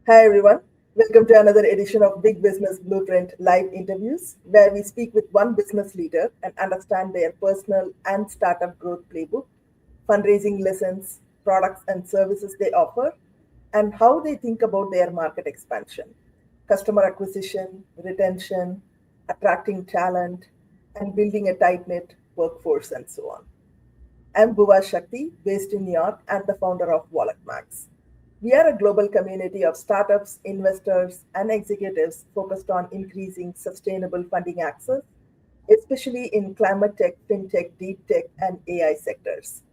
Hi everyone, welcome to another edition of Big Business Blueprint live interviews, where we speak with one business leader and understand their personal and startup growth playbook, fundraising lessons, products and services they offer, and how they think about their market expansion, customer acquisition, retention, attracting talent, and building a tight knit workforce, and so on. I'm Bhuva Shakti, based in New York and the founder of WalletMax. We are a global community of startups, investors, and executives focused on increasing sustainable funding access, especially in climate tech, fintech, deep tech, and AI sectors.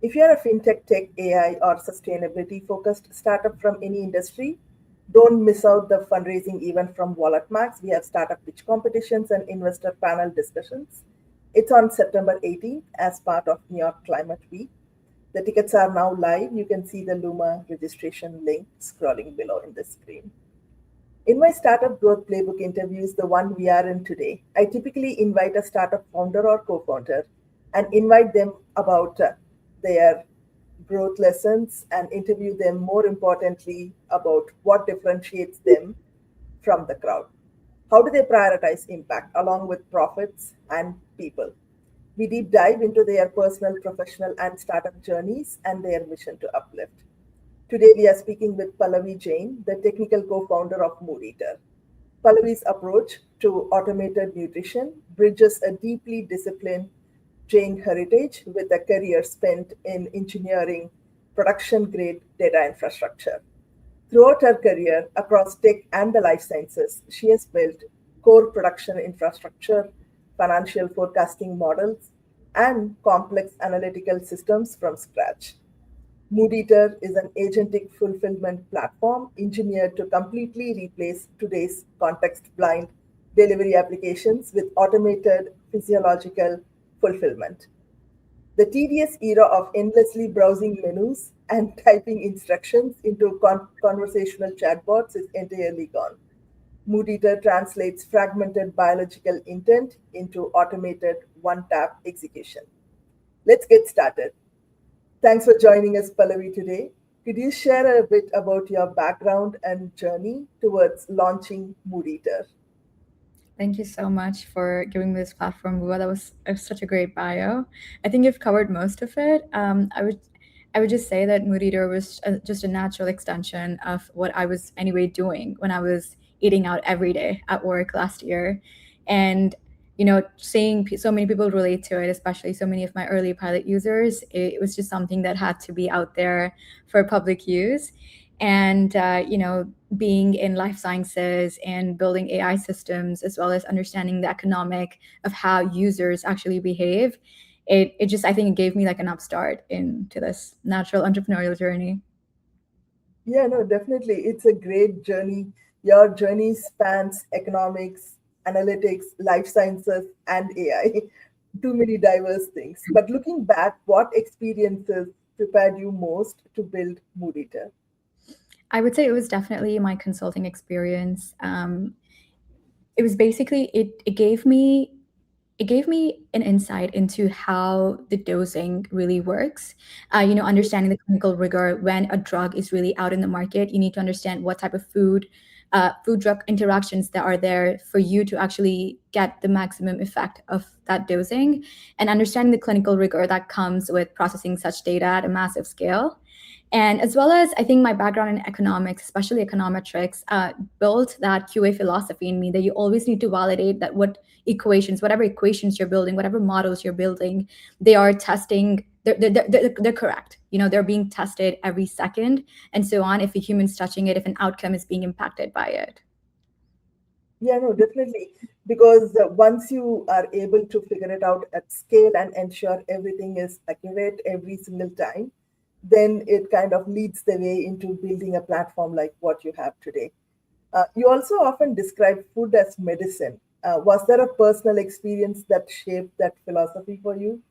If you are a fintech, tech, AI, or sustainability focused startup from any industry, don't miss out the fundraising event from WalletMax. We have startup pitch competitions and investor panel discussions. It's on September 18th as part of New York Climate Week. The tickets are now live. You can see the Luma registration link scrolling below in the screen. In my Startup Growth Playbook interviews, the one we are in today, I typically invite a startup founder or co founder and invite them about their growth lessons and interview them, more importantly, about what differentiates them from the crowd. How do they prioritize impact along with profits and people? We deep dive into their personal, professional, and startup journeys and their mission to uplift. Today, we are speaking with Pallavi Jain, the technical co founder of Mood Eater. Pallavi's approach to automated nutrition bridges a deeply disciplined Jain heritage with a career spent in engineering production grade data infrastructure. Throughout her career across tech and the life sciences, she has built core production infrastructure, financial forecasting models, and complex analytical systems from scratch. MoodEater is an agentic fulfillment platform engineered to completely replace today's context blind delivery applications with automated physiological fulfillment. The tedious era of endlessly browsing menus and typing instructions into conversational chatbots is entirely gone. MoodEater translates fragmented biological intent into automated one tap execution. Let's get started. Thanks for joining us, Pallavi, today. Could you share a bit about your background and journey towards launching MoodEater? Thank you so much for giving me this platform, Bhuva. That was such a great bio. I think you've covered most of it. I would just say that Mood Eater was just a natural extension of what I was anyway doing when I was eating out every day at work last year, and seeing so many people relate to it, especially so many of my early pilot users. It was just something that had to be out there for public use, and being in life sciences and building AI systems, as well as understanding the economic of how users actually behave, it just, I think it gave me like an upstart into this natural entrepreneurial journey. Yeah, no, definitely. It's a great journey. Your journey spans economics, analytics, life sciences, and AI. Too many diverse things. But looking back, what experiences prepared you most to build MoodEater? I would say it was definitely my consulting experience. It was basically it gave me an insight into how the dosing really works. Understanding the clinical rigor when a drug is really out in the market, you need to understand what type of food drug interactions that are there for you to actually get the maximum effect of that dosing, and understanding the clinical rigor that comes with processing such data at a massive scale. And as well as, I think my background in economics, especially econometrics, built that QA philosophy in me, that you always need to validate that whatever equations you're building, whatever models you're building, they are testing, they're correct. They're being tested every second and so on, if a human's touching it, if an outcome is being impacted by it. Yeah, no, definitely. Because once you are able to figure it out at scale and ensure everything is accurate every single time, then it kind of leads the way into building a platform like what you have today. You also often describe food as medicine. Was there a personal experience that shaped that philosophy for you?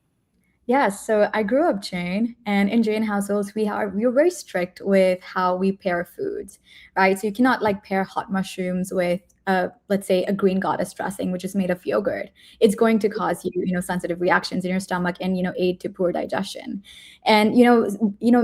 Yes, so I grew up Jain, and in Jain households, we're very strict with how we pair foods, right? So you cannot like pair hot mushrooms with let's say a green goddess dressing, which is made of yogurt. It's going to cause you sensitive reactions in your stomach and aid to poor digestion. And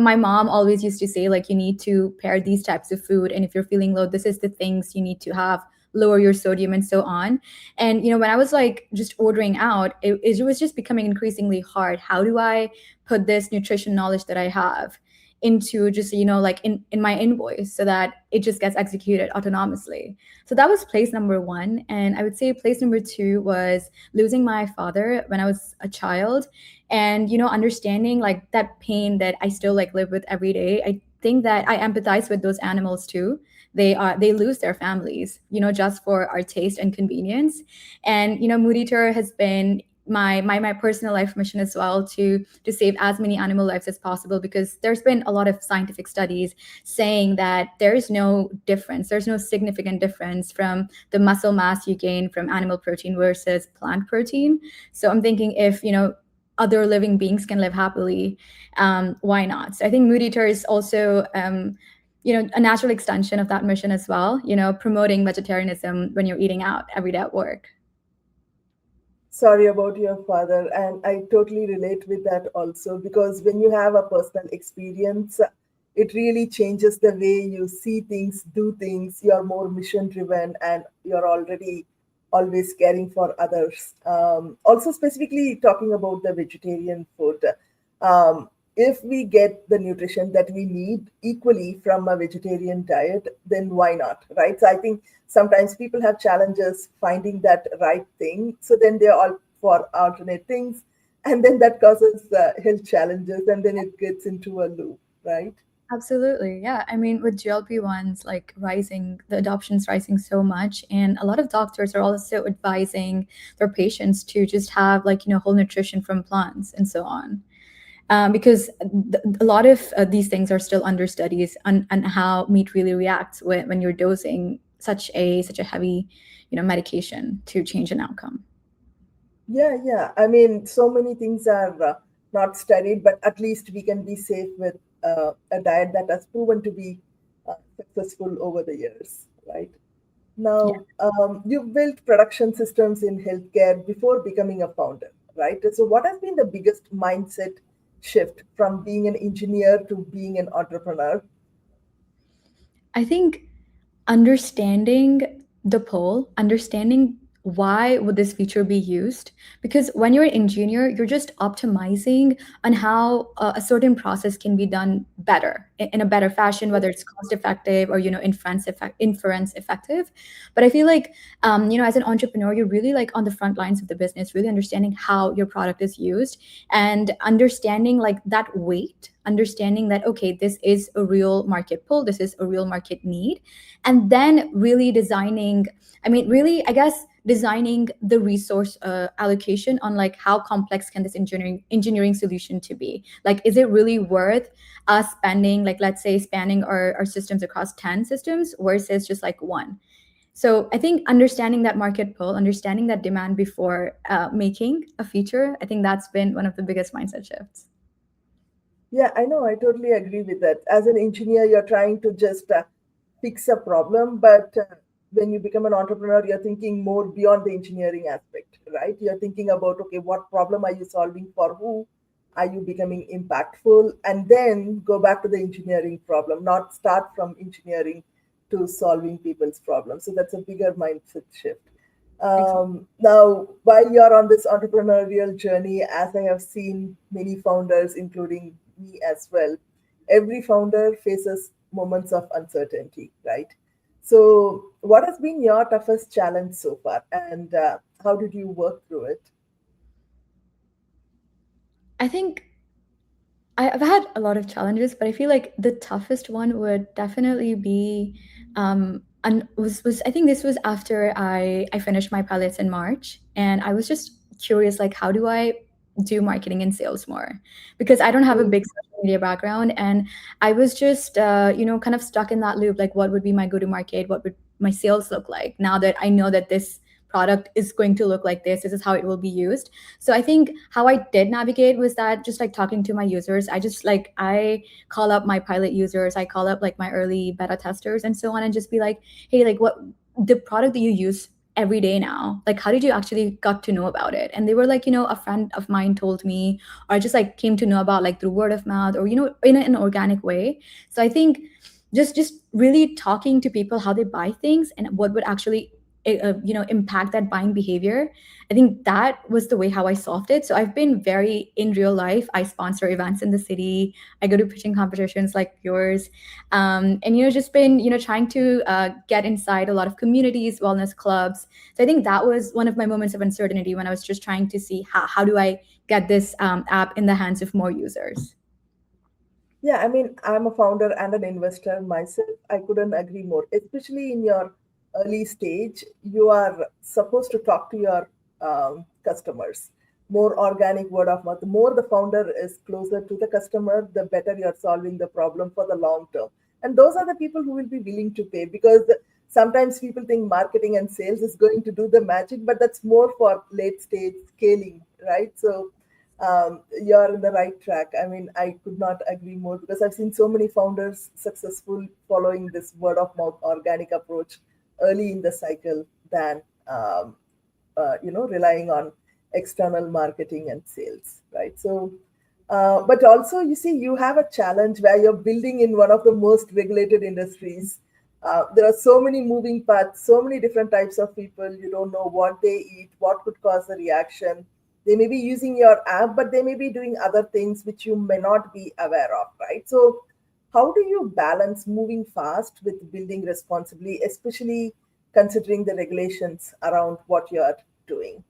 my mom always used to say like you need to pair these types of food, and if you're feeling low, this is the things you need to have, lower your sodium and so on. And when I was like just ordering out, it was just becoming increasingly hard. How do I put this nutrition knowledge that I have into just like in my invoice so that it just gets executed autonomously? So that was place number one. And I would say place number two was losing my father when I was a child, and understanding like that pain that I still like live with every day. I think that I empathize with those animals too. They lose their families just for our taste and convenience. And Mood Eater has been my personal life mission as well, to save as many animal lives as possible, because there's been a lot of scientific studies saying that there's no significant difference from the muscle mass you gain from animal protein versus plant protein. So I'm thinking, if other living beings can live happily, why not? So I think Mood Eater is also a natural extension of that mission as well, promoting vegetarianism when you're eating out every day at work. Sorry about your father, and I totally relate with that also, because when you have a personal experience, it really changes the way you see things, do things. You're more mission driven, and you're already always caring for others. Also, specifically talking about the vegetarian food, if we get the nutrition that we need equally from a vegetarian diet, then why not, right? So I think sometimes people have challenges finding that right thing. So then they're all for alternate things. And then that causes health challenges, and then it gets into a loop, right? Absolutely. Yeah. I mean, with GLP-1s like rising, the adoption's rising so much. And a lot of doctors are also advising their patients to just have like, whole nutrition from plants and so on. Because a lot of these things are still under studies on how meat really reacts when you're dosing such a heavy, medication to change an outcome. Yeah, yeah. I mean, so many things are not studied, but at least we can be safe with a diet that has proven to be successful over the years, right? Yeah. Now, you've built production systems in healthcare before becoming a founder, right? So, what has been the biggest mindset shift from being an engineer to being an entrepreneur? I think understanding the poll, understanding why would this feature be used, because when you're an engineer, you're just optimizing on how a certain process can be done better in a better fashion, whether it's cost effective or inference effective. But I feel like as an entrepreneur, you're really like on the front lines of the business, really understanding how your product is used, and understanding like that weight, understanding that okay, this is a real market pull, this is a real market need, and then really designing, I mean, really, I guess, designing the resource allocation on like how complex can this engineering solution to be, like is it really worth us spending, like let's say spanning our systems across 10 systems versus just like one. So I think understanding that market pull, understanding that demand before making a feature, I think that's been one of the biggest mindset shifts. Yeah, I know. I totally agree with that. As an engineer, you're trying to just fix a problem, but when you become an entrepreneur, you're thinking more beyond the engineering aspect, right? You're thinking about, okay, what problem are you solving for who? Are you becoming impactful? And then go back to the engineering problem, not start from engineering to solving people's problems. So that's a bigger mindset shift. Now, while you're on this entrepreneurial journey, as I have seen many founders, including me as well, every founder faces moments of uncertainty, right? So, what has been your toughest challenge so far, and how did you work through it? I think I've had a lot of challenges, but I feel like the toughest one would definitely be, and was I think this was after I finished my pilots in March, and I was just curious, like, how do I do marketing and sales more? Because I don't have a big social media background, and I was just, kind of stuck in that loop. Like, what would be my go to market? What would my sales look like now that I know that this product is going to look like this is how it will be used. So I think how I did navigate was that just like talking to my users, I call up my pilot users, I call up like my early beta testers and so on, and just be like, hey, like what the product that you use every day now, like how did you actually got to know about it? And they were like, a friend of mine told me, or I just like came to know about like through word of mouth, or in an organic way. So I think just really talking to people how they buy things and what would actually impact that buying behavior. I think that was the way how I solved it. So I've been very in real life, I sponsor events in the city, I go to pitching competitions like yours, and just been trying to get inside a lot of communities, wellness clubs. So I think that was one of my moments of uncertainty when I was just trying to see how do I get this app in the hands of more users. Yeah, I mean, I'm a founder and an investor myself. I couldn't agree more. Especially in your early stage, you are supposed to talk to your customers. More organic word of mouth. The more the founder is closer to the customer, the better you're solving the problem for the long term. And those are the people who will be willing to pay, because sometimes people think marketing and sales is going to do the magic, but that's more for late stage scaling, right? So you're in the right track. I mean, I could not agree more, because I've seen so many founders successful following this word of mouth organic approach early in the cycle than relying on external marketing and sales, right? So, but also, you see, you have a challenge where you're building in one of the most regulated industries. There are so many moving parts, so many different types of people. You don't know what they eat, what could cause a reaction. They may be using your app, but they may be doing other things which you may not be aware of, right? So, how do you balance moving fast with building responsibly, especially considering the regulations around what you're doing?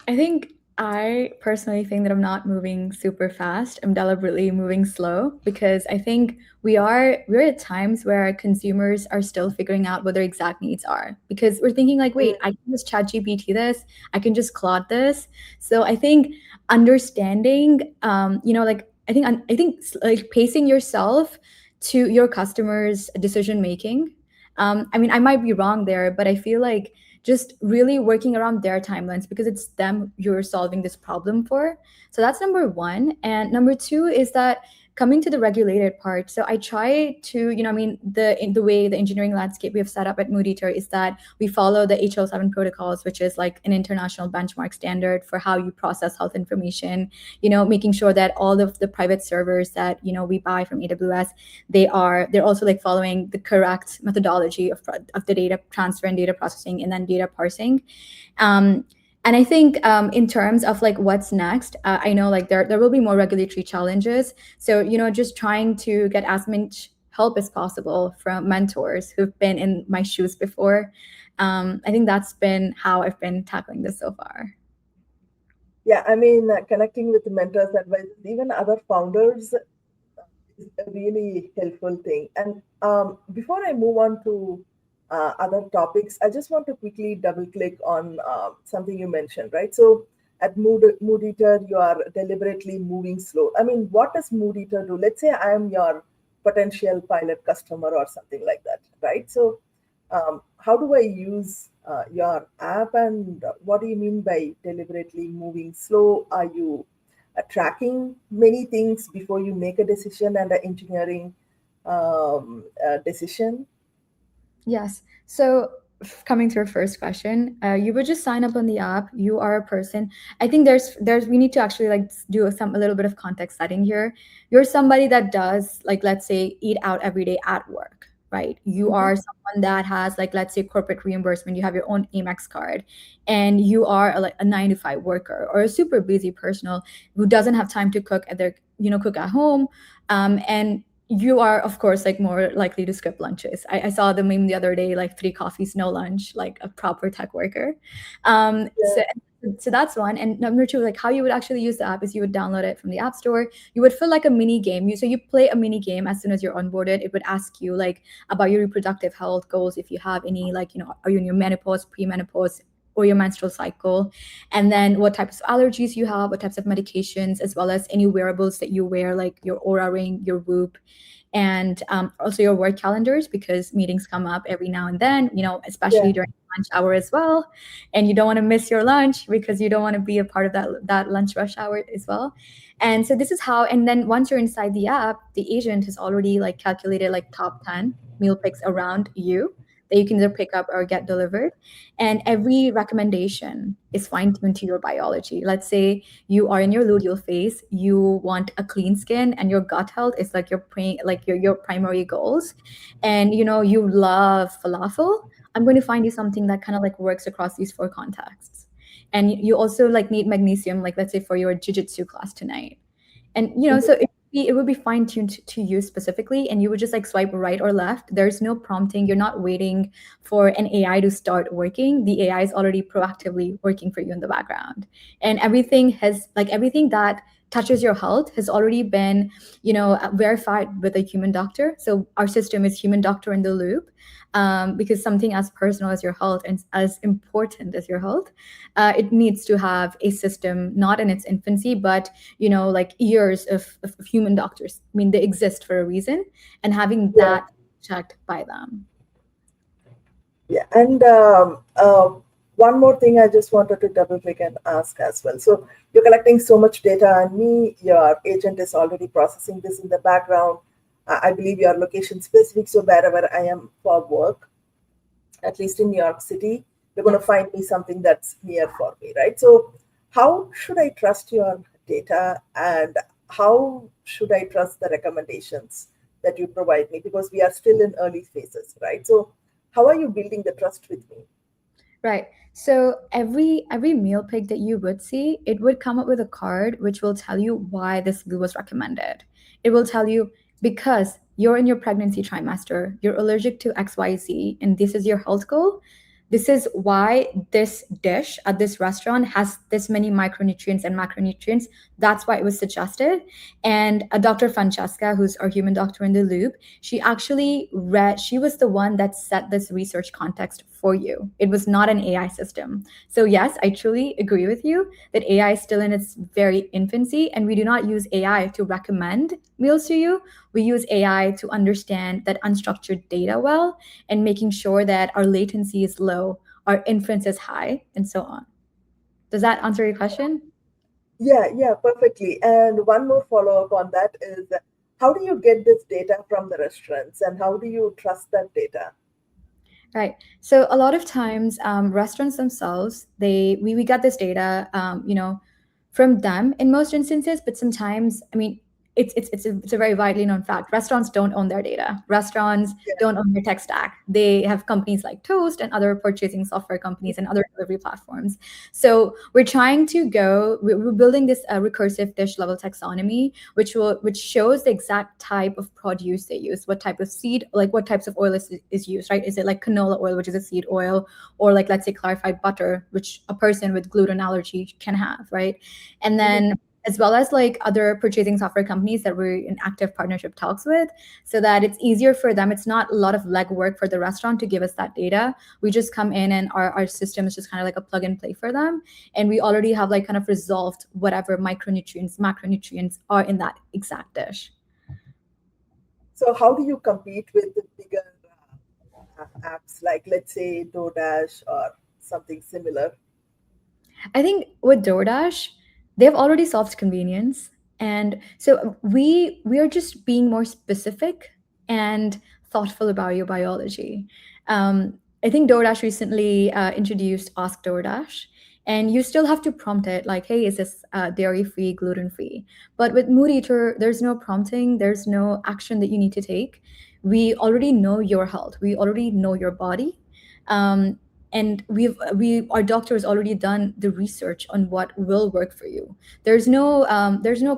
I think I personally think that I'm not moving super fast. I'm deliberately moving slow because I think we're at times where consumers are still figuring out what their exact needs are, because we're thinking like, wait, I can just chat GPT this, I can just Claude this. So I think understanding, like I think like pacing yourself to your customers' decision making. I mean, I might be wrong there, but I feel like just really working around their timelines because it's them you're solving this problem for. So that's number one. And number two is that coming to the regulated part. So I try to, I mean, the way the engineering landscape we have set up at Mood Eater is that we follow the HL7 protocols, which is like an international benchmark standard for how you process health information, making sure that all of the private servers that, we buy from AWS, they're also like following the correct methodology of the data transfer and data processing and then data parsing. um, and I think in terms of like what's next, I know like there will be more regulatory challenges. So just trying to get as much help as possible from mentors who've been in my shoes before. I think that's been how I've been tackling this so far. Yeah, I mean, connecting with mentors, advisors, even other founders is a really helpful thing. And before I move on to other topics, I just want to quickly double click on something you mentioned, right? So at Mood Eater, you are deliberately moving slow. I mean, what does Mood Eater do? Let's say I am your potential pilot customer or something like that, right? So how do I use your app, and what do you mean by deliberately moving slow? Are you tracking many things before you make a decision and an engineering decision? Yes. So coming to your first question, you would just sign up on the app. You are a person. I think there's we need to actually like do a little bit of context setting here. You're somebody that does like, let's say, eat out every day at work, right? You Mhm. are someone that has like, let's say, corporate reimbursement. You have your own Amex card, and you are like a 9 to 5 worker or a super busy person who doesn't have time to cook at their cook at home, and you are of course like more likely to skip lunches. I saw the meme the other day, like 3 coffees no lunch, like a proper tech worker. um Yeah. so so that's one. And number two, like how you would actually use the app is you would download it from the app store. You would fill like a mini game. You play a mini game as soon as you're onboarded. It would ask you like about your reproductive health goals, if you have any, like are you in your menopause, premenopause, or your menstrual cycle, and then what types of allergies you have, what types of medications, as well as any wearables that you wear, like your Aura ring, your Whoop. and also your work calendars, because meetings come up every now and then, especially Yeah. during lunch hour as well. And you don't want to miss your lunch because you don't want to be a part of that lunch rush hour as well. And so this is how, and then once you're inside the app, the agent has already like calculated like top 10 meal picks around you that you can either pick up or get delivered. And every recommendation is fine tuned to your biology. Let's say you are in your luteal phase, you want a clean skin, and your gut health is like your primary goals, and you love falafel. I'm going to find you something that kind of like works across these four contexts. And you also like need magnesium, like let's say for your jiu-jitsu class tonight. And so it would be fine tuned to you specifically, and you would just like swipe right or left. There's no prompting. You're not waiting for an AI to start working. The AI is already proactively working for you in the background, and everything that touches your health has already been verified with a human doctor. So our system is human doctor in the loop, because something as personal as your health and as important as your health, it needs to have a system not in its infancy, but like years of human doctors. I mean, they exist for a reason, and having Yeah. that checked by them. Yeah. And one more thing I just wanted to double click and ask as well. So you're collecting so much data on me, your agent is already processing this in the background. I believe your location specific. So wherever I am for work, at least in New York City, you're going Yeah. to find me something that's near for me, right? So how should I trust your data, and how should I trust the recommendations that you provide me? Because we are still in early phases, right? So how are you building the trust with me? Right. So every meal pick that you would see, it would come up with a card which will tell you why this meal was recommended. It will tell you because you're in your pregnancy trimester, you're allergic to XYZ, and this is your health goal. This is why this dish at this restaurant has this many micronutrients and macronutrients. That's why it was suggested. And Dr. Francesca, who's our human doctor in the loop, she was the one that set this research context for you. It was not an AI system. So yes, I truly agree with you that AI is still in its very infancy, and we do not use AI to recommend meals to you. We use AI to understand that unstructured data well, and making sure that our latency is low, our inference is high, and so on. Does that answer your question? Yeah, yeah, perfectly. And one more follow up on that is, how do you get this data from the restaurants, and how do you trust that data? Right. So a lot of times, restaurants themselves, we get this data, from them in most instances, but sometimes, I mean, it's a very widely known fact. Restaurants don't own their data. Restaurants Yeah. don't own their tech stack. They have companies like Toast and other purchasing software companies and other delivery platforms. So we're building this recursive dish level taxonomy, which shows the exact type of produce they use, what type of seed, like what types of oil is used, right? Is it like canola oil, which is a seed oil, or like let's say clarified butter, which a person with gluten allergy can have, right? And Mhm. then as well as like other purchasing software companies that we're in active partnership talks with, so that it's easier for them. It's not a lot of legwork for the restaurant to give us that data. We just come in, and our system is just kind of like a plug and play for them. And we already have like kind of resolved whatever micronutrients, macronutrients are in that exact dish. So how do you compete with the bigger apps like, let's say, DoorDash or something similar? I think with DoorDash, they've already solved convenience, and so we are just being more specific and thoughtful about your biology. Um, I think DoorDash recently introduced Ask DoorDash, and you still have to prompt it like, "Hey, is this dairy free, gluten free?" But with Mood Eater, there's no prompting, there's no action that you need to take. We already know your health, we already know your body. Um, and our doctor has already done the research on what will work for you. There's no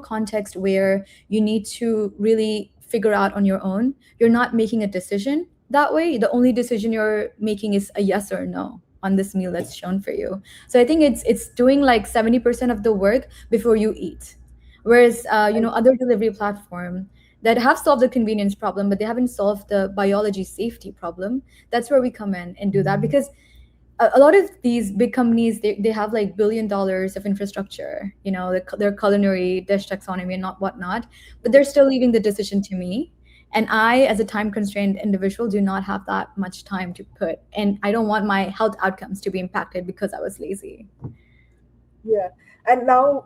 context where you need to really figure out on your own. You're not making a decision that way. The only decision you're making is a yes or no on this meal that's shown for you. So I think it's doing like 70% of the work before you eat. Whereas other delivery platform that have solved the convenience problem, but they haven't solved the biology safety problem. That's where we come in and do that, because a lot of these big companies, they have like $1 billion of infrastructure, their culinary dish taxonomy and not whatnot, but they're still leaving the decision to me. And I, as a time constrained individual, do not have that much time to put. And I don't want my health outcomes to be impacted because I was lazy. Yeah. And now,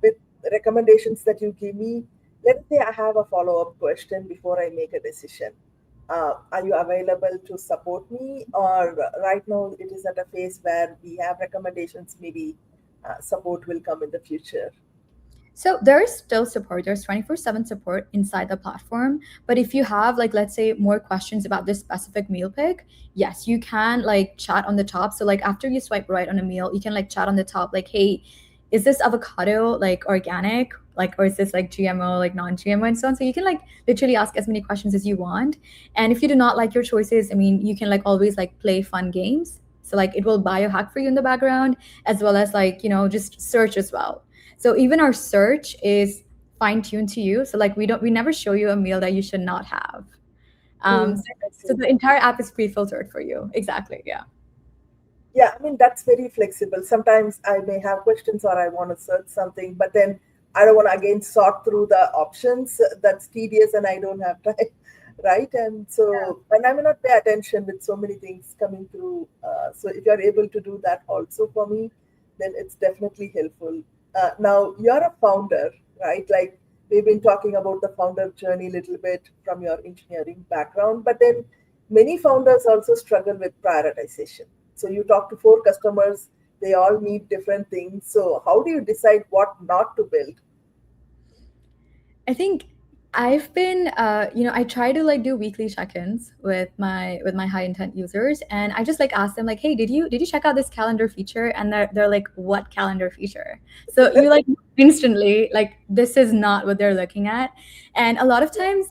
with recommendations that you give me, let's say I have a follow-up question before I make a decision. Are you available to support me? Or right now it is at a phase where we have recommendations, maybe support will come in the future. So there's still support. There's 24/7 support inside the platform. But if you have, like, let's say more questions about this specific meal pick, yes, you can like chat on the top. So like after you swipe right on a meal, you can like chat on the top, like, hey, is this avocado like organic? Like, or is this like GMO, like non-GMO and so on? So you can like literally ask as many questions as you want. And if you do not like your choices, I mean, you can like always like play fun games. So like it will biohack for you in the background, as well as like, just search as well. So even our search is fine tuned to you. So like we never show you a meal that you should not have. Hmm, So, I so see. the entire app is pre-filtered for you. Exactly. Yeah. Yeah, I mean, that's very flexible. Sometimes I may have questions or I want to search something, but then I don't want to again sort through the options. That's tedious and I don't have time, right? And so, and I may not pay attention with so many things coming through. So if you're able to do that also for me, then it's definitely helpful. Now, you're a founder, right? Like, we've been talking about the founder journey a little bit from your engineering background, but then many founders also struggle with prioritization. So you talk to four customers, they all need different things. So how do you decide what not to build? I think I've been, I try to like do weekly check-ins with my high intent users, and I just like ask them like, hey, did you check out this calendar feature? And they're like, what calendar feature? So you like instantly like this is not what they're looking at, and a lot of times,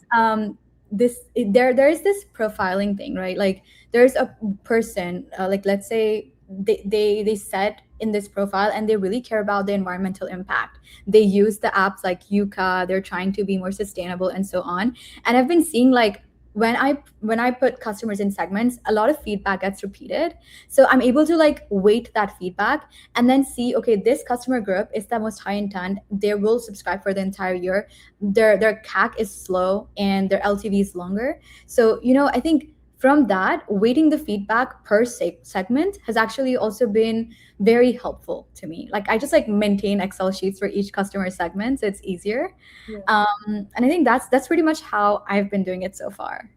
there is this profiling thing, right? Like there's a person, like let's say they set in this profile and they really care about the environmental impact. They use the apps like Yuka, they're trying to be more sustainable and so on. And I've been seeing like when I put customers in segments, a lot of feedback gets repeated. So I'm able to like weight that feedback and then see, okay, this customer group is the most high intent, they will subscribe for the entire year, their CAC is slow and their LTV is longer. So I think from that, weighting the feedback per segment has actually also been very helpful to me. Like I just like maintain Excel sheets for each customer segment, so it's easier. Yeah. And I think that's pretty much how I've been doing it so far.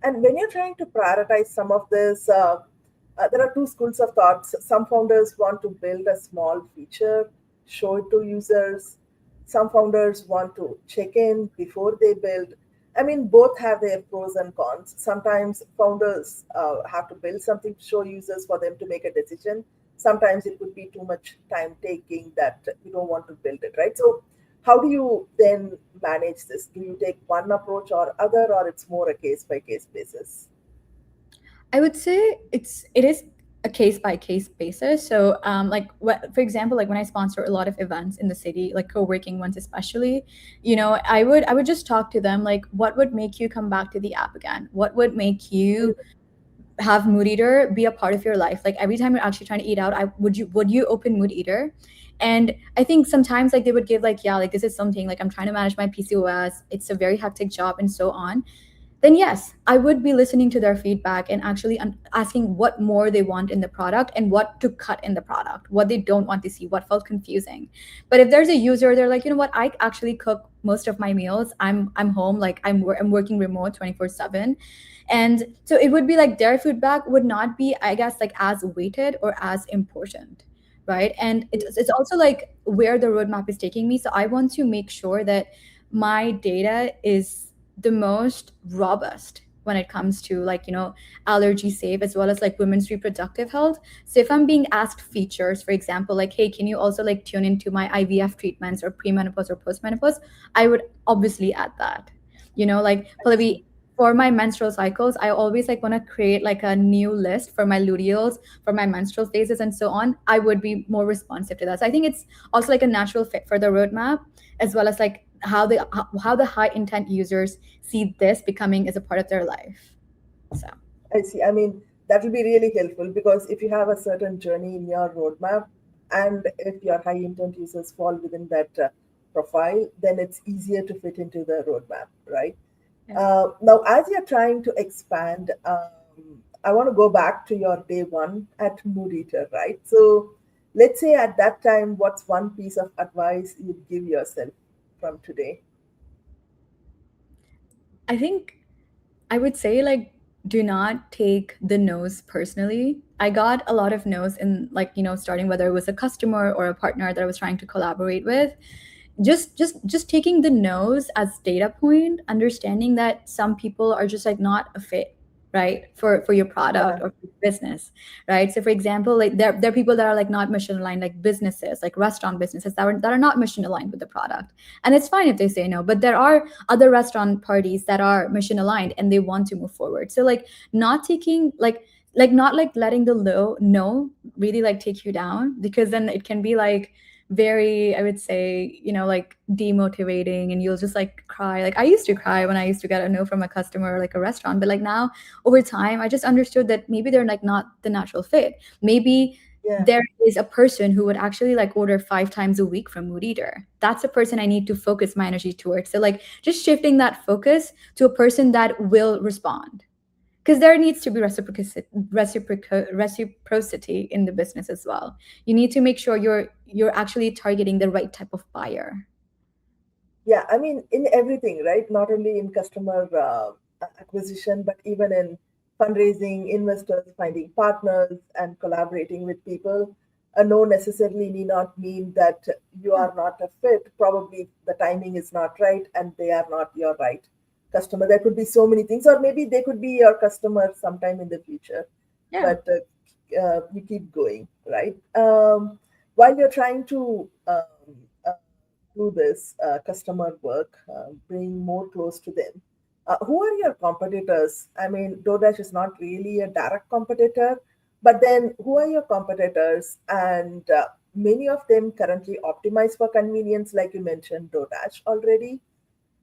And when you're trying to prioritize some of this, there are two schools of thoughts. Some founders want to build a small feature, show it to users. Some founders want to check in before they build. I mean, both have their pros and cons. Sometimes founders have to build something to show users for them to make a decision. Sometimes it would be too much time taking that you don't want to build it, right? So how do you then manage this? Do you take one approach or other, or it's more a case by case basis? I would say it is a case by case basis. So, like for example, like when I sponsor a lot of events in the city, like co-working ones especially, I would just talk to them like, what would make you come back to the app again? What would make you have Mood Eater be a part of your life? Like every time you're actually trying to eat out, would you open Mood Eater? And I think sometimes like they would give like, yeah, like this is something like I'm trying to manage my PCOS. It's a very hectic job and so on. Then yes, I would be listening to their feedback and actually asking what more they want in the product and what to cut in the product, what they don't want to see, what felt confusing. But if there's a user, they're like, you know what, I actually cook most of my meals. I'm home, like I'm working remote 24/7. And so it would be like their feedback would not be, I guess, like as weighted or as important. Right. And it's also like where the roadmap is taking me. So I want to make sure that my data is the most robust when it comes to like allergy safe as well as like women's reproductive health. So if I'm being asked features, for example, like, hey, can you also like tune into my IVF treatments or premenopause or postmenopause, I would obviously add that. Like I see. Pallavi, for my menstrual cycles, I always like want to create like a new list for my luteals, for my menstrual phases and so on. I would be more responsive to that. So I think it's also like a natural fit for the roadmap, as well as like how the high intent users see this becoming as a part of their life. So I see. I mean, that will be really helpful because if you have a certain journey in your roadmap and if your high intent users fall within that profile, then it's easier to fit into the roadmap, right? Yeah. Now, as you're trying to expand, I want to go back to your day one at Mood Eater, right? So let's say at that time, what's one piece of advice you'd give yourself from today? I think I would say, like, do not take the no's personally. I got a lot of no's in, like, starting, whether it was a customer or a partner that I was trying to collaborate with. Just taking the no's as data point, understanding that some people are just like not a fit, right, for your product Yeah, or for your business, right? So for example, like there are people that are like not mission aligned, like businesses, like restaurant businesses that are not mission aligned with the product, and it's fine if they say no. But there are other restaurant parties that are mission aligned and they want to move forward. So like not taking like not like letting the low no really like take you down, because then it can be like very, I would say, like demotivating, and you'll just like cry. Like I used to cry when I used to get a no from a customer or like a restaurant, but like now over time I just understood that maybe they're like not the natural fit. Maybe yeah. there is a person who would actually like order 5 times a week from Mood Eater. That's a person I need to focus my energy towards. So like just shifting that focus to a person that will respond, because there needs to be reciprocity in the business as well. You need to make sure you're actually targeting the right type of buyer. Yeah, I mean, in everything, right? Not only in customer acquisition, but even in fundraising, investors, finding partners, and collaborating with people. A no necessarily need not mean that you Yeah. are not a fit. Probably the timing is not right and they are not your right customer. There could be so many things, or maybe they could be your customer sometime in the future, Yeah. but you keep going, right? While you're trying to uh, do this customer work, bring more close to them. Who are your competitors? I mean, DoorDash is not really a direct competitor, but then who are your competitors? And many of them currently optimize for convenience, like you mentioned, DoorDash already.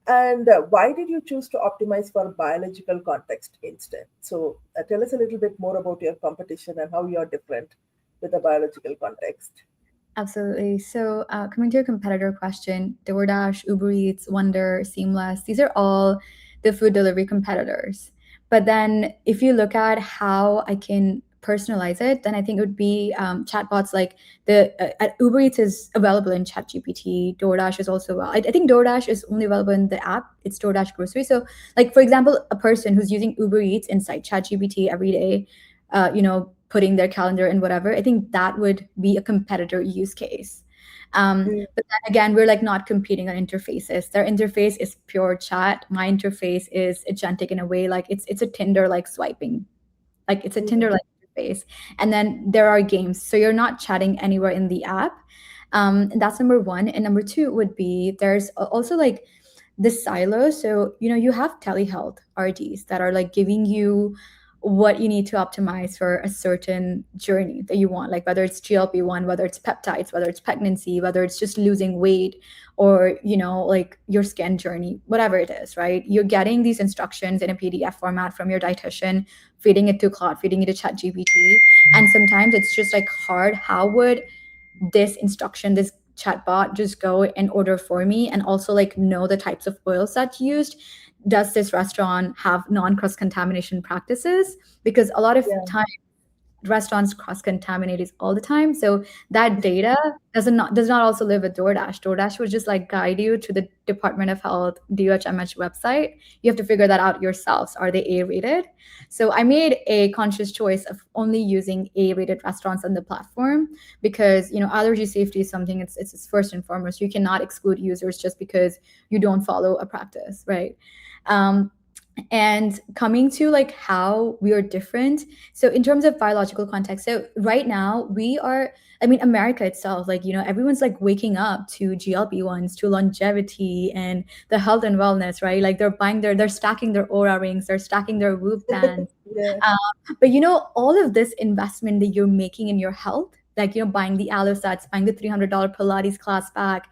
And why did you choose to optimize for biological context instead? So tell us a little bit more about your competition and how you're different with the biological context. Absolutely. So, coming to your competitor question, DoorDash, Uber Eats, Wonder, Seamless, these are all the food delivery competitors. But then, if you look at how I can personalize it, then I think it would be chatbots like at Uber Eats is available in ChatGPT. DoorDash is also, I think DoorDash is only available in the app. It's DoorDash Grocery. So, like for example, a person who's using Uber Eats inside ChatGPT every day, putting their calendar and whatever, I think that would be a competitor use case. Mm, But then again, we're like not competing on interfaces. Their interface is pure chat. My interface is agentic in a way, like it's a Tinder like swiping, like it's a mm, Tinder like interface. And then there are games, so you're not chatting anywhere in the app. And that's number one. And number two would be there's also like the silo. So you have telehealth RDs that are like giving you what you need to optimize for a certain journey that you want, like whether it's GLP-1, whether it's peptides, whether it's pregnancy, whether it's just losing weight, or like your skin journey, whatever it is, right? You're getting these instructions in a PDF format from your dietitian, feeding it to Claude, feeding it to ChatGPT. And sometimes it's just like hard. How would this instruction, this chatbot just go and order for me, and also like know the types of oils that used? Does this restaurant have non-cross contamination practices? Because a lot of yeah. time restaurants cross contaminate all the time. So that data does not also live with DoorDash. DoorDash would just like guide you to the Department of Health DOHMH website. You have to figure that out yourselves. Are they A rated? So I made a conscious choice of only using A rated restaurants on the platform, because allergy safety is something, it's first and foremost. You cannot exclude users just because you don't follow a practice, right? Um, and coming to like how we are different, so in terms of biological context, so right now we are, I mean, America itself, like everyone's like waking up to GLP-1s, to longevity and the health and wellness, right? Like they're stacking their Aura rings, they're stacking their Whoop bands. Yeah. But all of this investment that you're making in your health, like buying the allostats, buying the $300 Pilates class back,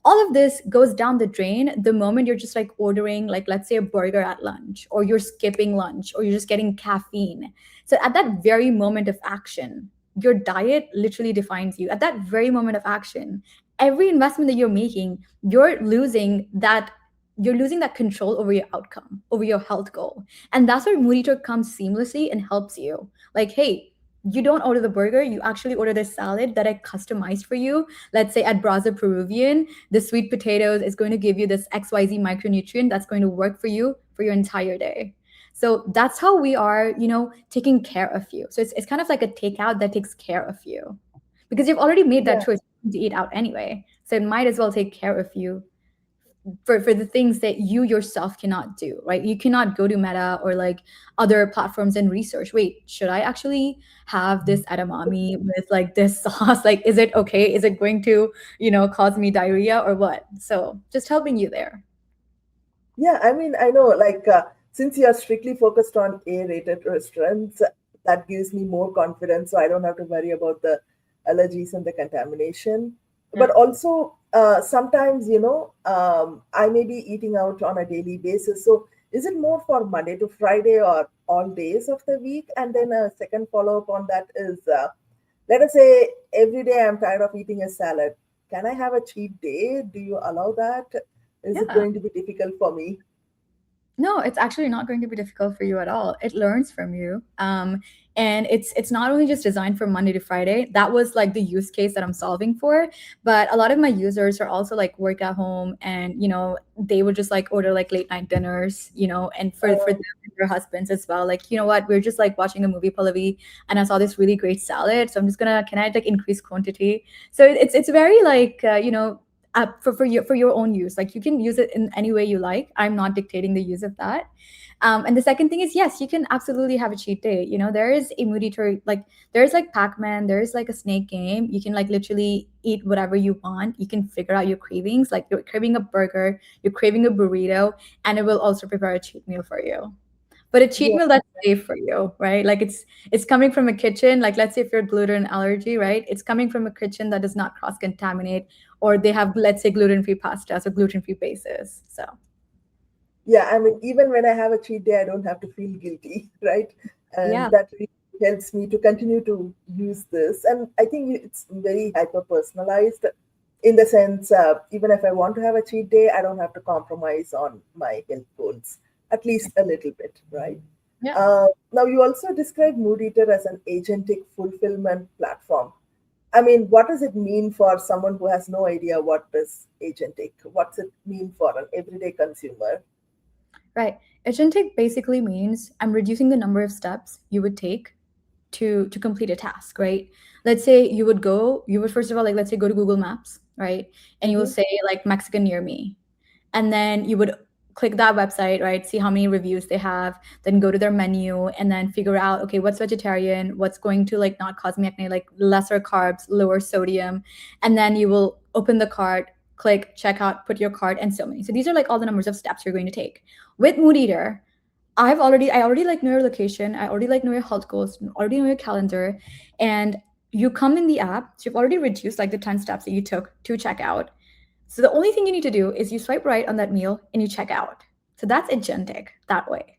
all of this goes down the drain the moment you're just like ordering, like let's say a burger at lunch, or you're skipping lunch, or you're just getting caffeine. So at that very moment of action, your diet literally defines you at that very moment of action. every investment that you're making, you're losing that control over your outcome, over your health goal. And that's where Monitor comes seamlessly and helps you. Like, hey, you don't order the burger, you actually order the salad that I customized for you. Let's say at Braza Peruvian, the sweet potatoes is going to give you this XYZ micronutrient that's going to work for you for your entire day. So that's how we are, taking care of you. So it's kind of like a takeout that takes care of you because you've already made that Yeah. choice to eat out anyway. So it might as well take care of you for the things that you yourself cannot do, right? You cannot go to Meta or like other platforms and research. Wait, should I actually have this edamame with like this sauce? Like, is it okay? Is it going to, cause me diarrhea or what? So just helping you there. Yeah, I mean, I know, like, since you are strictly focused on A-rated restaurants, that gives me more confidence, so I don't have to worry about the allergies and the contamination. Yeah. But also, sometimes, I may be eating out on a daily basis. So, is it more for Monday to Friday or all days of the week? And then a second follow-up on that is, let us say every day I'm tired of eating a salad. Can I have a cheat day? Do you allow that? Is it Yeah. going to be difficult for me? No, it's actually not going to be difficult for you at all. It learns from you. And it's not only just designed for Monday to Friday. That was like the use case that I'm solving for. But a lot of my users are also like work at home and they would just like order like late night dinners, and for them Um, and their husbands as well. Like, you know what, we're just like watching a movie, Pallavi, and I saw this really great salad. So I'm just gonna can I like increase quantity? So it's very like for your own use. Like you can use it in any way you like. I'm not dictating the use of that. And the second thing is, yes, you can absolutely have a cheat day. There is a moody tour, like there's like Pac-Man, there's like a snake game. You can like literally eat whatever you want. You can figure out your cravings. Like you're craving a burger, you're craving a burrito, and it will also prepare a cheat meal for you. But a cheat yeah, meal that's safe for you, right? Like it's coming from a kitchen. Like let's say if you're gluten allergy, right? It's coming from a kitchen that does not cross contaminate, or they have, let's say, gluten free pastas or gluten free bases. So yeah. I mean, even when I have a cheat day, I don't have to feel guilty, right? And yeah. that really helps me to continue to use this. And I think it's very hyper personalized in the sense, even if I want to have a cheat day, I don't have to compromise on my health goals, at least a little bit, right? Yeah. Now, you also describe Mood Eater as an agentic fulfillment platform. I mean, what does it mean for someone who has no idea what is agentic? What's it mean for an everyday consumer? Right. Agentic basically means I'm reducing the number of steps you would take to complete a task, right? Let's say you would first of all, like let's say go to Google Maps, right? And you will Mhm. say like Mexican near me. And then you would click that website, right? See how many reviews they have, then go to their menu and then figure out, okay, what's vegetarian, what's going to like not cause me acne, like lesser carbs, lower sodium. And then you will open the cart, click checkout, put your cart, and so many. So these are like all the numbers of steps you're going to take. With Mood Eater, I already like know your location, I already like know your health goals, already know your calendar, and you come in the app, so you've already reduced like the 10 steps that you took to check out. So the only thing you need to do is you swipe right on that meal and you check out. So that's agentic that way.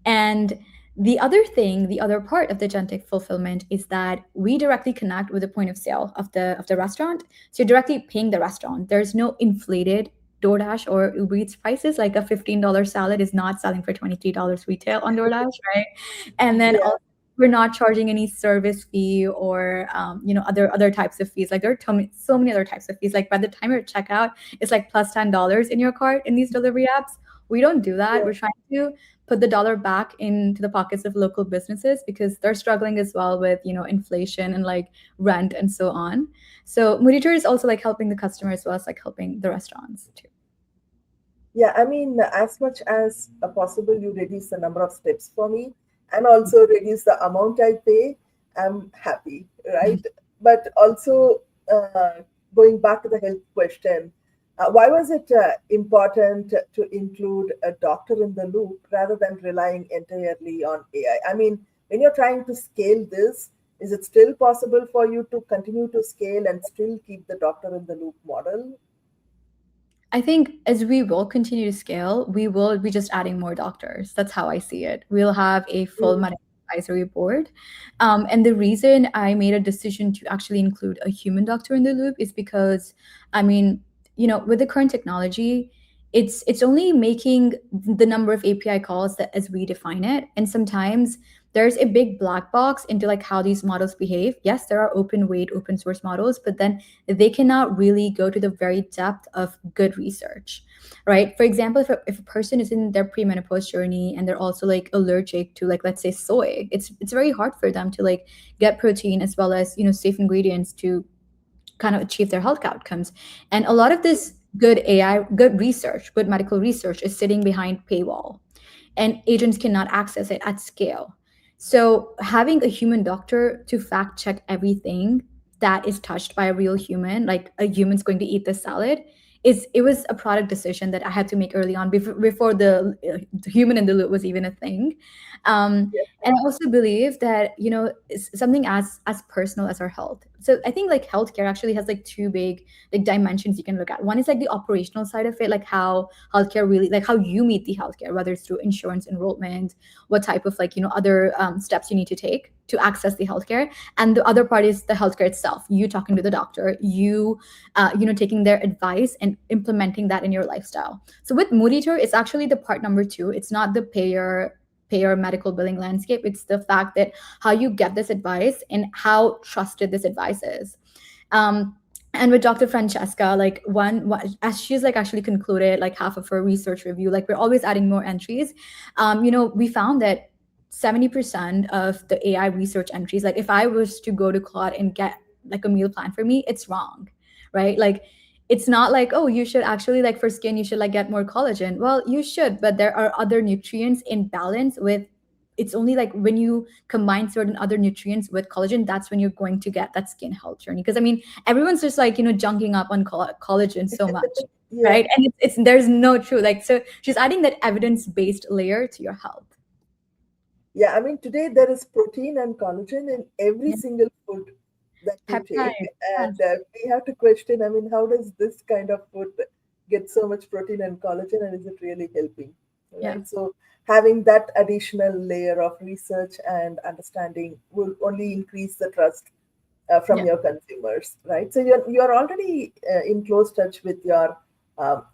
And the other part of the agentic fulfillment is that we directly connect with the point of sale of the restaurant. So you're directly paying the restaurant. There's no inflated DoorDash or Uber Eats prices. Like a $15 salad is not selling for $23 retail on DoorDash, right? And then Yeah, also we're not charging any service fee or other types of fees. Like there are so many other types of fees. Like by the time you're at checkout, it's like plus $10 in your cart in these delivery apps. We don't do that. yeah. We're trying to put the dollar back into the pockets of local businesses because they're struggling as well with inflation and like rent and so on. So Monitor is also like helping the customer as well as like helping the restaurants too. Yeah, I mean, as much as possible, you reduce the number of steps for me and also reduce the amount I pay. I'm happy, right? But also, going back to the health question, why was it important to include a doctor in the loop rather than relying entirely on AI? I mean, when you're trying to scale this, is it still possible for you to continue to scale and still keep the doctor in the loop model? I think as we will continue to scale, we will be just adding more doctors. That's how I see it. We'll have a full Mm. medical advisory board. And the reason I made a decision to actually include a human doctor in the loop is because, I mean, with the current technology, it's only making the number of API calls that as we define it, and sometimes there's a big black box into like how these models behave. Yes, there are open weight, open source models, but then they cannot really go to the very depth of good research, right? For example, if a person is in their premenopause journey and they're also like allergic to, like, let's say soy, it's very hard for them to like get protein as well as safe ingredients to kind of achieve their health outcomes. And a lot of this good AI, good research, good medical research is sitting behind paywall, and agents cannot access it at scale. So having a human doctor to fact check everything that is touched by a real human, like a human's going to eat this salad, it was a product decision that I had to make early on before the human in the loop was even a thing. Yeah. And I also believe that it's something as personal as our health. So I think like healthcare actually has like two big like dimensions you can look at. One is like the operational side of it, like how healthcare really, like how you meet the healthcare, whether it's through insurance enrollment, what type of like other steps you need to take to access the healthcare. And the other part is the healthcare itself, you talking to the doctor, taking their advice and implementing that in your lifestyle. So with Monitor, it's actually the part number two. It's not the payer medical billing landscape. It's the fact that how you get this advice and how trusted this advice is. And with Dr. Francesca, like as she's like actually concluded like half of her research review, like we're always adding more entries. We found that 70% of the AI research entries, like if I was to go to Claude and get like a meal plan for me, it's wrong, right? Like it's not like, oh, you should actually, like for skin, you should like get more collagen. Well, you should, but there are other nutrients in balance with, it's only like when you combine certain other nutrients with collagen, that's when you're going to get that skin health journey. Because I mean, everyone's just like, junking up on collagen so much, Yeah. right? And it's there's no truth. Like, so she's adding that evidence-based layer to your health. Yeah, I mean, today there is protein and collagen in every Yeah. single food that you take. Peptide. And Yes. we have to question, I mean, how does this kind of food get so much protein and collagen, and is it really helping? Yeah. Right. So, having that additional layer of research and understanding will only increase the trust from Yeah. your consumers, right? So you're already in close touch with your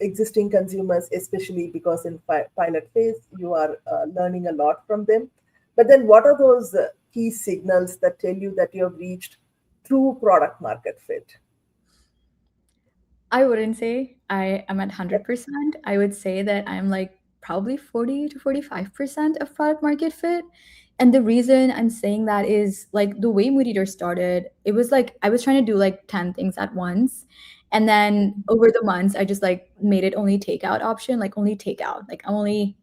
existing consumers, especially because in pilot phase you are learning a lot from them. But then, what are those key signals that tell you that you have reached true product market fit? I wouldn't say I am at 100%. I would say that I'm like probably 40 to 45% of product market fit. And the reason I'm saying that is like the way Mood Eater started, it was like I was trying to do like 10 things at once. And then over the months, I just like made it only takeout option, like only takeout. Like I'm only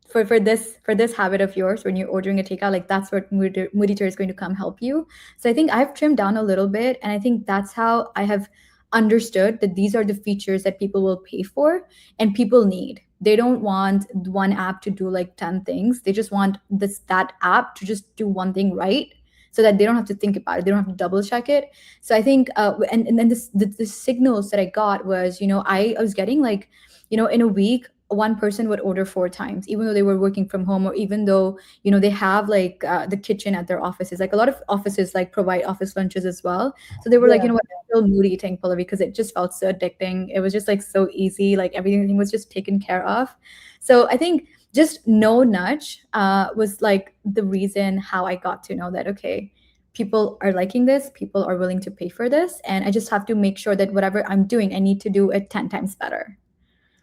for this habit of yours, when you're ordering a takeout, like that's what Mood Eater is going to come help you. So I think I've trimmed down a little bit, and I think that's how I have understood that these are the features that people will pay for and people need. They don't want one app to do like 10 things. They just want that app to just do one thing right, so that they don't have to think about it. They don't have to double check it. So I think and then the signals that I got was, I was getting like, in a week one person would order 4 times, even though they were working from home, or even though they have like the kitchen at their offices. Like a lot of offices like provide office lunches as well. So they were like, Yeah, what, I'm still mood eating, Pallavi, because it just felt so addicting. It was just like so easy, like everything was just taken care of. So I think just no nudge was like the reason how I got to know that, okay, people are liking this, people are willing to pay for this, and I just have to make sure that whatever I'm doing, I need to do it 10 times better.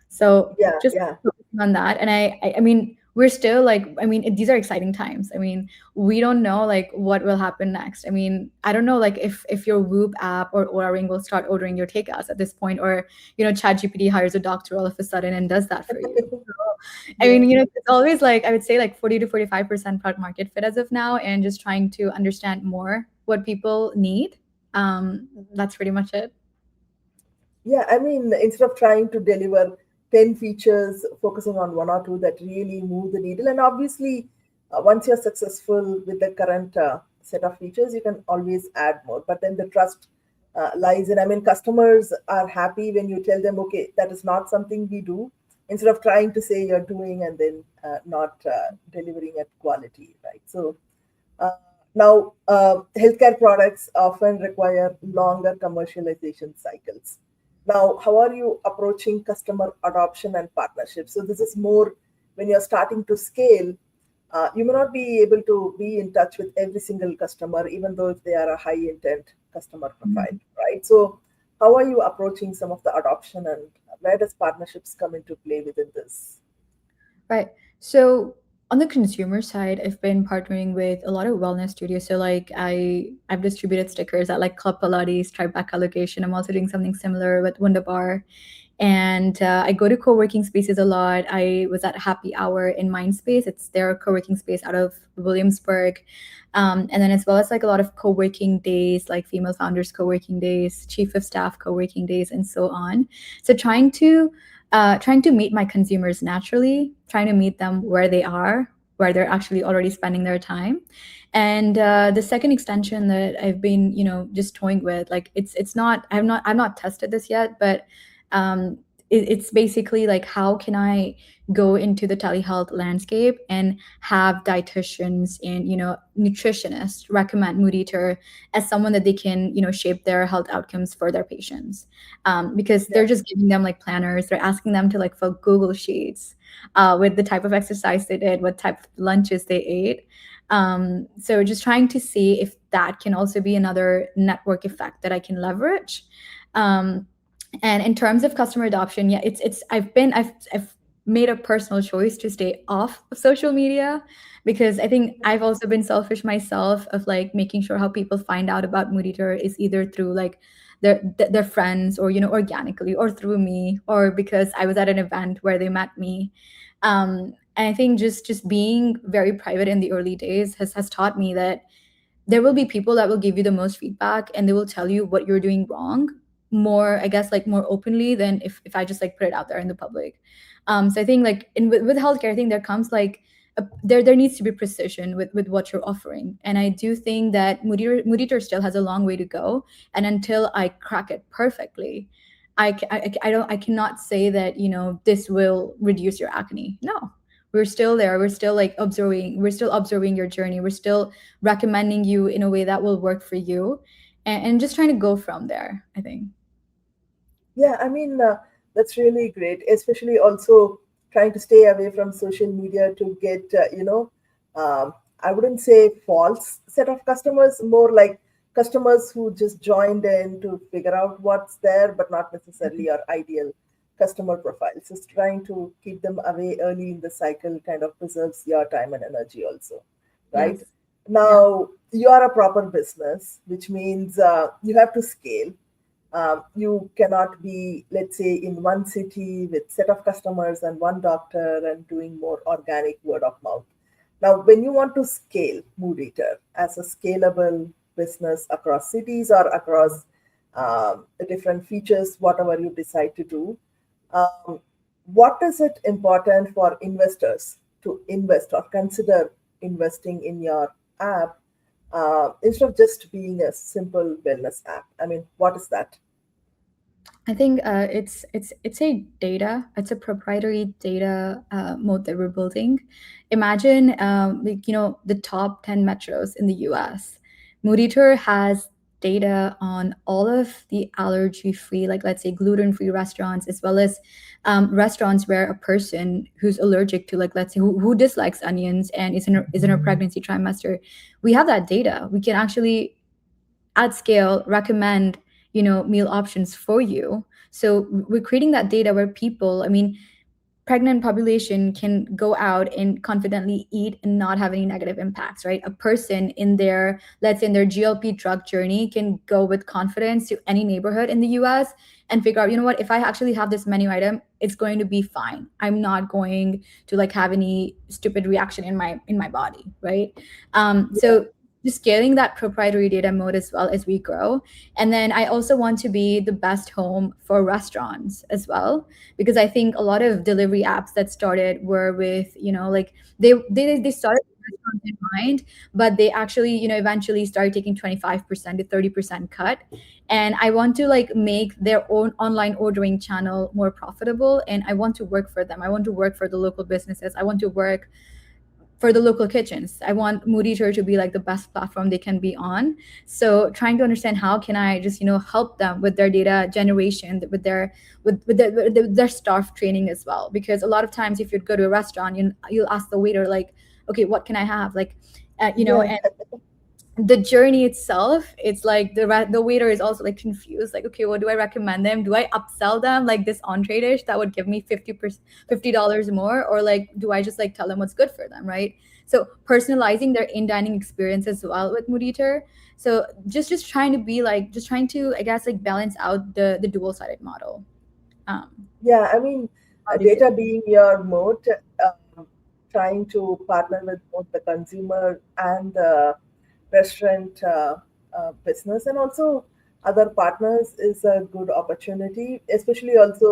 So yeah, just yeah. focusing on that. And I mean, we're still like, I mean, these are exciting times. I mean, we don't know like what will happen next. I mean, I don't know like if your Whoop app or Oura Ring will start ordering your takeouts at this point, or ChatGPT hires a doctor all of a sudden and does that for you. So, I mean, Yeah. it's always like, I would say like 40 to 45% product market fit as of now, and just trying to understand more what people need. That's pretty much it. Yeah, I mean, instead of trying to deliver 10 features, focusing on one or two that really move the needle. And obviously, once you're successful with the current set of features, you can always add more. But then the trust lies in, I mean, customers are happy when you tell them, okay, that is not something we do, instead of trying to say you're doing and then not delivering at quality, right? So, Uh, Now, healthcare products often require longer commercialization cycles. Now, how are you approaching customer adoption and partnership? So, this is more when you're starting to scale, you may not be able to be in touch with every single customer, even though if they are a high intent customer profile, right? So, how are you approaching some of the adoption and where does partnerships come into play within this? Right. So on the consumer side, I've been partnering with a lot of wellness studios. So like I've distributed stickers at like Club Pilates, Tribeca location. I'm also doing something similar with Wunderbar. And I go to co-working spaces a lot. I was at Happy Hour in Mindspace. It's their co-working space out of Williamsburg. And then as well as like a lot of co-working days, like female founders co-working days, chief of staff co-working days, and so on. So trying to meet my consumers naturally, trying to meet them where they are, where they're actually already spending their time. And the second extension that I've been, just toying with, like it's not, I've not tested this yet, but um, it's basically like how can I go into the telehealth landscape and have dietitians and nutritionists recommend Mood Eater as someone that they can shape their health outcomes for their patients, because Yeah. they're just giving them like planners. They're asking them to like fill Google Sheets with the type of exercise they did, what type of lunches they ate. So just trying to see if that can also be another network effect that I can leverage. Um, and in terms of customer adoption, yeah, I've made a personal choice to stay off of social media because I think I've also been selfish myself of like making sure how people find out about Mood Eater is either through like their friends or organically or through me or because I was at an event where they met me. And I think just being very private in the early days has taught me that there will be people that will give you the most feedback and they will tell you what you're doing wrong more, I guess, like more openly than if I just like put it out there in the public. So I think like with healthcare, I think there comes like there needs to be precision with what you're offering. And I do think that Mood Eater still has a long way to go. And until I crack it perfectly, I cannot say that this will reduce your acne. No, we're still there. We're still like observing. We're still observing your journey. We're still recommending you in a way that will work for you, and just trying to go from there, I think. Yeah, I mean, that's really great, especially also trying to stay away from social media to get, I wouldn't say false set of customers, more like customers who just joined in to figure out what's there, but not necessarily your ideal customer profiles. Just trying to keep them away early in the cycle kind of preserves your time and energy also, right? Yes. Yeah. Now, you are a proper business, which means you have to scale. You cannot be, let's say, in one city with set of customers and one doctor and doing more organic word of mouth. Now, when you want to scale Mood Eater as a scalable business across cities or across the different features, whatever you decide to do, um, what is it important for investors to invest or consider investing in your app instead of just being a simple wellness app? I mean, what is that? I think it's a data. It's a proprietary data mode that we're building. Imagine like the top 10 metros in the U.S. Mood Eater has data on all of the allergy-free, like let's say gluten-free restaurants, as well as restaurants where a person who's allergic to, like let's say who dislikes onions and is in a pregnancy trimester, we have that data. We can actually at scale recommend meal options for you. So we're creating that data where people, I mean, pregnant population can go out and confidently eat and not have any negative impacts, right? A person in their, let's say in their GLP drug journey, can go with confidence to any neighborhood in the US and figure out, what, if I actually have this menu item, it's going to be fine. I'm not going to like have any stupid reaction in my body, right? Yeah. So just scaling that proprietary data mode as well as we grow. And then I also want to be the best home for restaurants as well, because I think a lot of delivery apps that started were with, like they started with restaurants in mind, but they actually, eventually started taking 25% to 30% cut. And I want to like make their own online ordering channel more profitable. And I want to work for them. I want to work for the local businesses. I want to work for the local kitchens. I want Mood Eater to be like the best platform they can be on. So trying to understand how can I just help them with their data generation, with their with their staff training as well. Because a lot of times, if you'd go to a restaurant, you'll ask the waiter like, okay, what can I have? Like, Yeah. and the journey itself, it's like the waiter is also like confused, like, okay, what do I recommend them? Do I upsell them like this entree dish that would give me 50% $50 more, or like do I just like tell them what's good for them, right? So personalizing their in-dining experience as well with Mood Eater. So just trying to be like, just trying to, I guess, like balance out the dual-sided model. um Yeah, I mean, how do you feel? data being your moat, um, trying to partner with both the consumer and the restaurant business and also other partners is a good opportunity, especially also,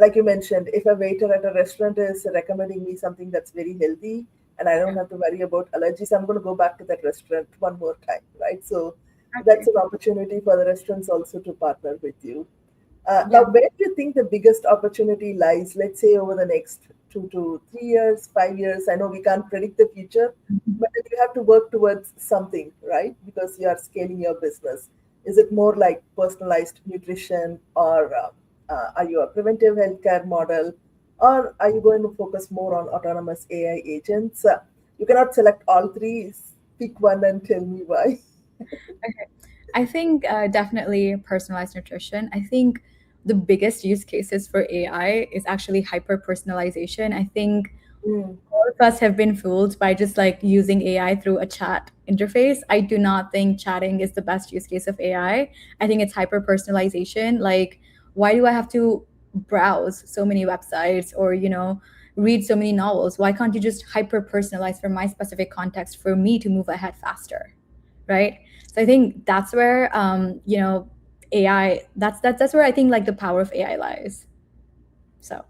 like you mentioned, if a waiter at a restaurant is recommending me something that's very healthy and I don't have to worry about allergies, I'm going to go back to that restaurant one more time, right? So that's Exactly. an opportunity for the restaurants also to partner with you. Now, Yeah. where do you think the biggest opportunity lies, let's say over the next 2 to 3 years, 5 years? I know we can't predict the future, but if you have to work towards something, right? Because you are scaling your business. Is it more like personalized nutrition, or are you a preventive healthcare model, or are you going to focus more on autonomous AI agents? You cannot select all three. Pick one and tell me why. Okay. I think definitely personalized nutrition. I think the biggest use cases for AI is actually hyper personalization. I think Mm, all of us have been fooled by just like using AI through a chat interface. I do not think chatting is the best use case of AI. I think it's hyper personalization. Like, why do I have to browse so many websites, or, read so many novels? Why can't you just hyper personalize for my specific context for me to move ahead faster? Right? So I think that's where AI, that's where I think like the power of AI lies. So I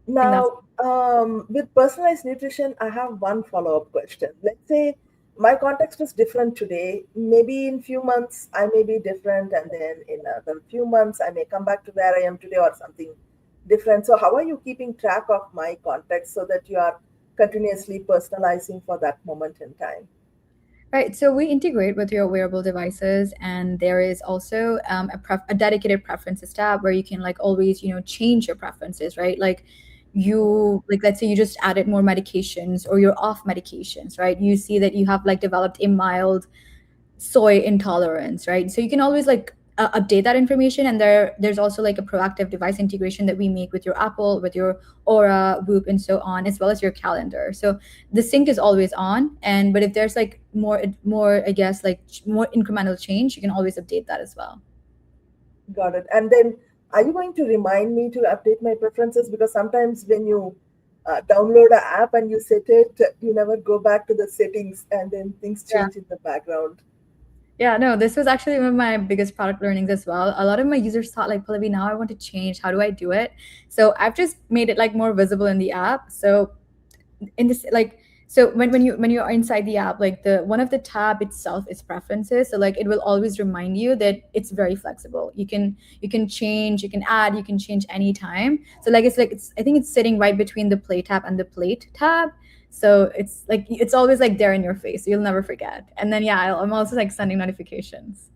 think that's. Now, with personalized nutrition, I have one follow-up question. Let's say my context is different today. Maybe in few months I may be different, and then in another few months I may come back to where I am today or something different. So, how are you keeping track of my context so that you are continuously personalizing for that moment in time? Right. So we integrate with your wearable devices, and there is also a dedicated preferences tab where you can like always, change your preferences, right? Like you, like, let's say you just added more medications or you're off medications, right? You see that you have like developed a mild soy intolerance, right? So you can always like update that information, and there's also like a proactive device integration that we make with your Apple, with your Aura, Whoop, and so on, as well as your calendar. So the sync is always on, and but if there's like more, I guess, like more incremental change, you can always update that as well. Got it. And then, are you going to remind me to update my preferences? Because sometimes when you download an app and you set it, you never go back to the settings, and then things Yeah. change in the background. Yeah, no, this was actually one of my biggest product learnings as well. A lot of my users thought like, Pallavi, now I want to change. How do I do it? So I've just made it like more visible in the app. So in this, like, so when you are inside the app, like the one of the tab itself is preferences, so like it will always remind you that it's very flexible. You can change, you can add, you can change anytime. So like it's, I think it's sitting right between the play tab and the plate tab. So it's like it's always like there in your face, so you'll never forget. And then yeah, I'm also like sending notifications.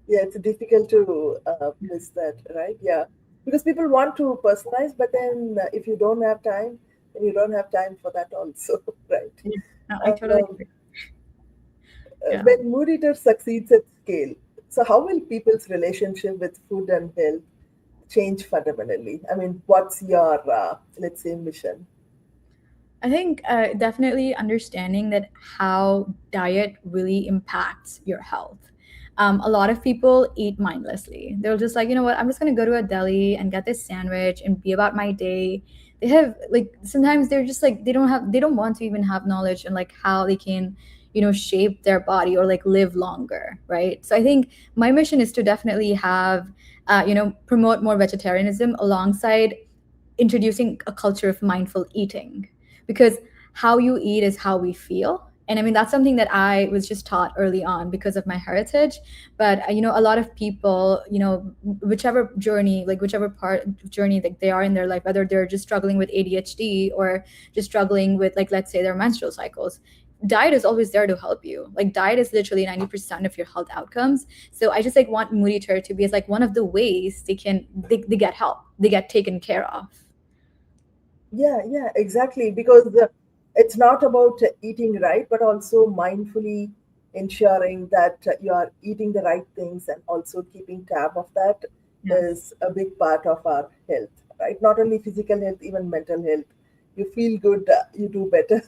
Yeah, it's difficult to miss that, right? Yeah, because people want to personalize, but then if you don't have time, then you don't have time for that also, right? Yeah, no, I totally Um, agree. Yeah. when Mood Eater succeeds at scale, so how will people's relationship with food and health change fundamentally? I mean, what's your, let's say, mission? I think definitely understanding that how diet really impacts your health. A lot of people eat mindlessly. They're just like, you know what, I'm just going to go to a deli and get this sandwich and be about my day. They have like, sometimes they're just like, they don't want to even have knowledge and like how they can, shape their body or like live longer. Right. So I think my mission is to definitely have, promote more vegetarianism alongside introducing a culture of mindful eating, because how you eat is how we feel. And I mean, that's something that I was just taught early on because of my heritage. But a lot of people, whichever journey, like whichever part journey that they are in their life, whether they're just struggling with ADHD or just struggling with, like, let's say, their menstrual cycles, diet is always there to help you. Like, diet is literally 90% of your health outcomes. So I just like want Mood Eater to be as like one of the ways they get help, they get taken care of. Yeah, exactly. Because it's not about eating right, but also mindfully ensuring that you are eating the right things and also keeping tab of that Yes. is a big part of our health, right? Not only physical health, even mental health. You feel good, you do better.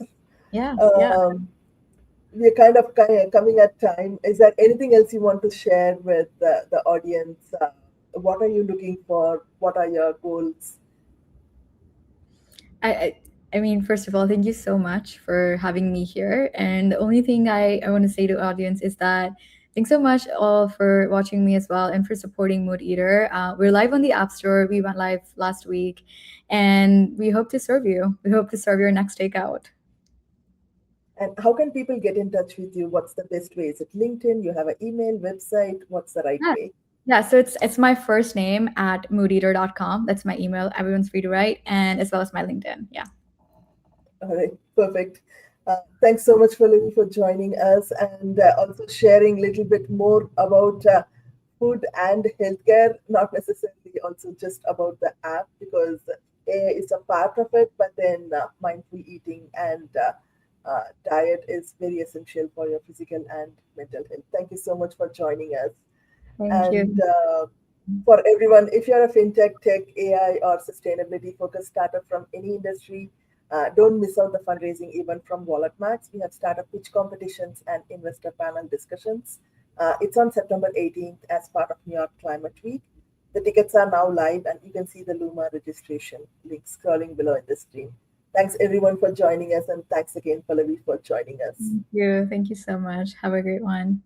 Yeah, yeah. Um, we're kind of coming at time. Is there anything else you want to share with the audience? What are you looking for? What are your goals? I, I I mean, first of all, thank you so much for having me here. And the only thing I want to say to audience is that thanks so much all for watching me as well and for supporting Mood Eater. We're live on the App Store. We went live last week, and we hope to serve you. We hope to serve your next takeout. And how can people get in touch with you? What's the best way? Is it LinkedIn? You have an email, website? What's the right Yeah. way? Yeah, so it's my first name at moodeater.com. That's my email. Everyone's free to write, and as well as my LinkedIn. Yeah. All right, perfect. Thanks so much, Pallavi, for joining us and also sharing a little bit more about food and healthcare, not necessarily also just about the app, because AI is a part of it, but then mindful eating and diet is very essential for your physical and mental health. Thank you so much for joining us. Thank And you. for everyone, if you're a fintech, tech, AI, or sustainability focused startup from any industry, don't miss out the fundraising event from Wallet Max. We have startup pitch competitions and investor panel discussions. It's on September 18th as part of New York Climate Week. The tickets are now live, and you can see the Luma registration link scrolling below in the screen. Thanks everyone for joining us, and thanks again, Pallavi, for joining us. Thank you. Thank you so much. Have a great one.